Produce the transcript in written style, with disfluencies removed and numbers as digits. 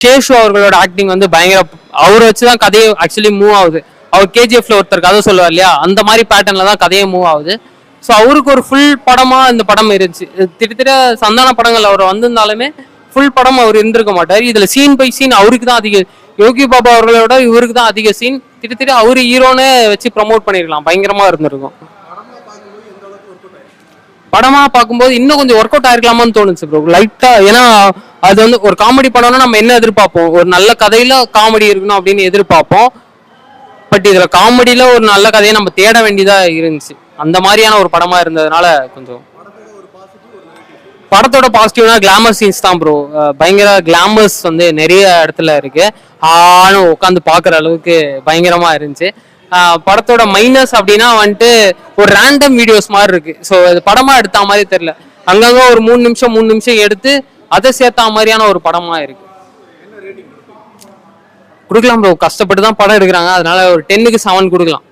சேஷு அவர்களோட ஆக்டிங் வந்து பயங்கர, அவரை வச்சுதான் கதையை ஆக்சுவலி மூவ் ஆகுது. அவர் கேஜிஎஃப்ல ஒருத்தர் கதை சொல்லுவார் இல்லையா, அந்த மாதிரி பேட்டர்ன்ல தான் கதையே மூவ் ஆகுது. ஸோ அவருக்கு ஒரு ஃபுல் படமா இந்த படம் இருந்துச்சு. திட்டத்தட்ட சந்தான படங்கள் அவர் வந்திருந்தாலுமே ஃபுல் படம் அவர் இருந்திருக்க மாட்டார். இதுல சீன் பை சீன் அவருக்கு தான் அதிக, யோகி பாபா அவர்களோட இவருக்கு தான் அதிக சீன். திட்டத்தட்ட அவரு ஹீரோன்னு வச்சு ப்ரமோட் பண்ணிருக்கலாம், பயங்கரமா இருந்திருக்கும். படமா பார்க்கும்போது இன்னும் கொஞ்சம் ஒர்க் அவுட் ஆயிருக்கலாமான்னு தோணுச்சு ப்ரோ, லைட்டா. ஏன்னா அது வந்து ஒரு காமெடி படம்னா நம்ம என்ன எதிர்பார்ப்போம், ஒரு நல்ல கதையில காமெடி இருக்கணும் அப்படின்னு எதிர்பார்ப்போம். பட் இதுல காமெடியில ஒரு நல்ல கதையை நம்ம தேட வேண்டியதா இருந்துச்சு. அந்த மாதிரியான ஒரு படமா இருந்ததுனால கொஞ்சம். படத்தோட பாசிட்டிவ்னா கிளாமர் சீன்ஸ் தான் ப்ரோ. பயங்கர கிளாமர்ஸ் வந்து நிறைய இடத்துல இருக்கு. ஆனும் உட்காந்து பாக்குற அளவுக்கு பயங்கரமா இருந்துச்சு. படத்தோட மைனஸ் அப்படின்னா வந்துட்டு ஒரு ரேண்டம் வீடியோஸ் மாதிரி இருக்கு. ஸோ அது படமா எடுத்த மாதிரி தெரியல. அங்கங்க ஒரு 3 நிமிஷம் எடுத்து அதை சேர்த்த மாதிரியான ஒரு படமா இருக்கு. கொடுக்கலாம் ப்ரோ, கஷ்டப்பட்டு தான் படம் எடுக்கிறாங்க, அதனால ஒரு 10க்கு 7 கொடுக்கலாம்.